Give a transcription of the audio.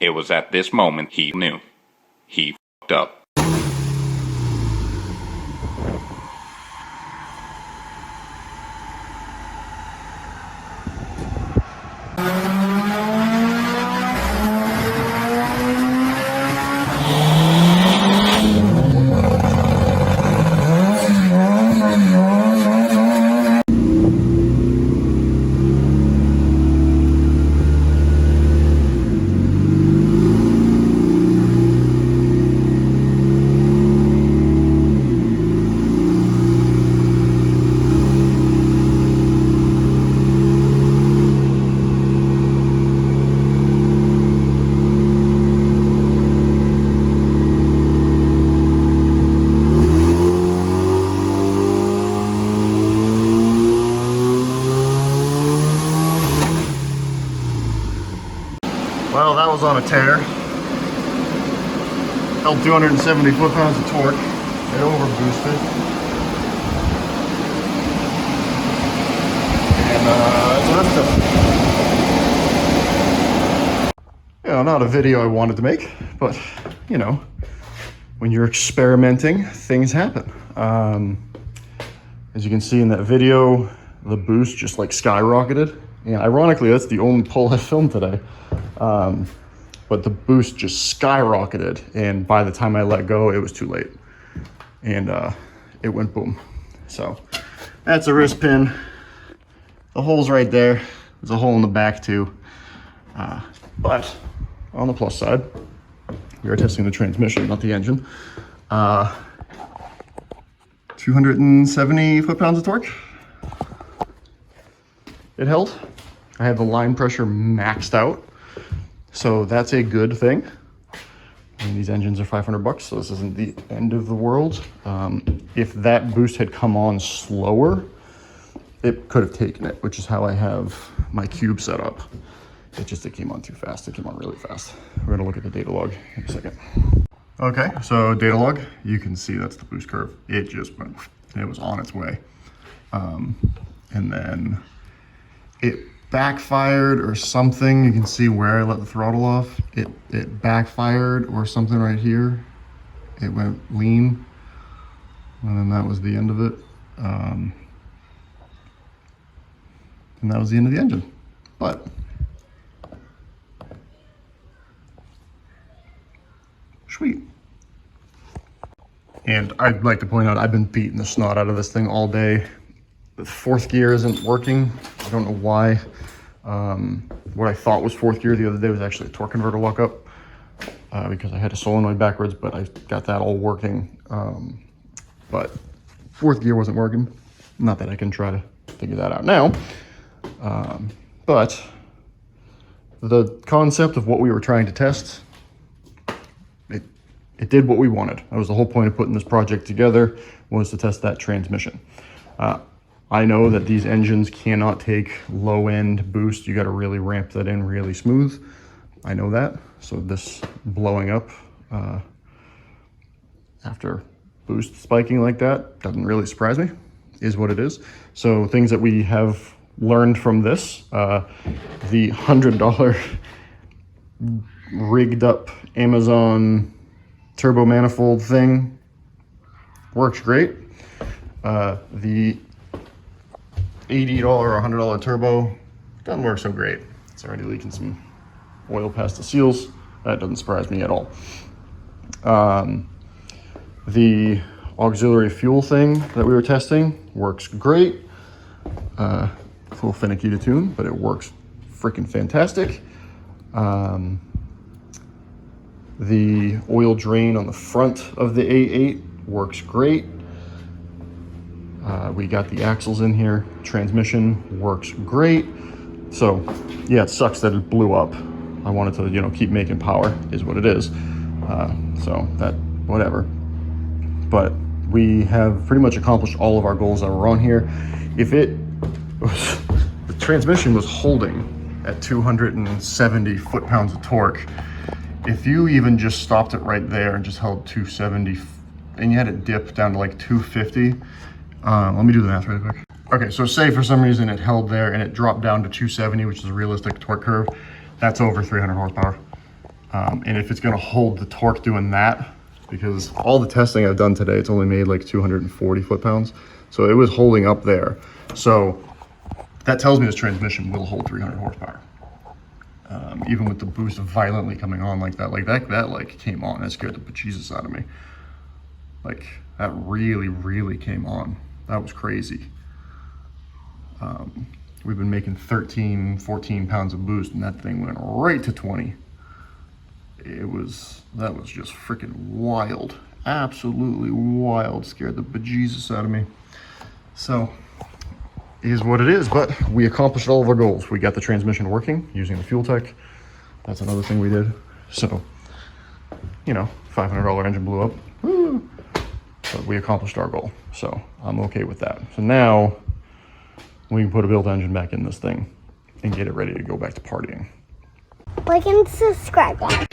It was at this moment he knew. He fucked up. Well, that was on a tear. Held 270 foot-pounds of torque. It overboosted. And that's you know, not a video I wanted to make, but you know, when you're experimenting, things happen. As you can see in that video, the boost just like skyrocketed. And ironically, that's the only pull I filmed today. But the boost just skyrocketed, and by the time I let go, it was too late, and it went boom. So that's a wrist pin. The hole's right there. There's a hole in the back too. But on the plus side, we are testing the transmission, not the engine. 270 foot-pounds of torque. It held. I had the line pressure maxed out. So that's a good thing. And these engines are 500 bucks, so this isn't the end of the world. If that boost had come on slower, it could have taken it, which is how I have my cube set up. It came on too fast. It came on really fast. We're gonna look at the data log in a second. Okay, so data log, you can see that's the boost curve. It just went, it was on its way. And then it backfired or something. You can see where I let the throttle off. It backfired or something right here. It went lean, and then that was the end of it. And that was the end of the engine. But sweet. And I'd like to point out, I've been beating the snot out of this thing all day. The fourth gear isn't working. I don't know why. What I thought was fourth gear the other day was actually a torque converter lockup, because I had a solenoid backwards, but I got that all working. But fourth gear wasn't working. Not that I can try to figure that out now. But the concept of what we were trying to test, it did what we wanted. That was the whole point of putting this project together, was to test that transmission. I know that these engines cannot take low-end boost. You got to really ramp that in really smooth. I know that. So this blowing up after boost spiking like that doesn't really surprise me, is what it is. So things that we have learned from this, the $100 rigged up Amazon turbo manifold thing works great. The $80 or $100 turbo doesn't work so great. It's already leaking some oil past the seals. That doesn't surprise me at all. The auxiliary fuel thing that we were testing works great. It's a little finicky to tune, but it works freaking fantastic. The oil drain on the front of the A8 works great. We got the axles in here. Transmission works great. So yeah, it sucks that it blew up. I wanted to, you know, keep making power, is what it is. So that, whatever. But we have pretty much accomplished all of our goals that were on here. If it was, the transmission was holding at 270 foot-pounds of torque. If you even just stopped it right there and just held 270 and you had it dip down to like 250, let me do the math really quick. Okay, so say for some reason it held there and it dropped down to 270, which is a realistic torque curve. That's over 300 horsepower. And if it's gonna hold the torque doing that, because all the testing I've done today, it's only made like 240 foot-pounds. So it was holding up there. So that tells me this transmission will hold 300 horsepower. Even with the boost violently coming on like that like came on. That scared the bejesus out of me. Like that really came on. That was crazy. We've been making 13, 14 pounds of boost and that thing went right to 20. That was just freaking wild. Absolutely wild. Scared the bejesus out of me. So, is what it is, but we accomplished all of our goals. We got the transmission working using the fuel tech. That's another thing we did. So, you know, $500 engine blew up. Woo. But we accomplished our goal. So, I'm okay with that. So now, we can put a built engine back in this thing and get it ready to go back to partying. Like and subscribe, guys.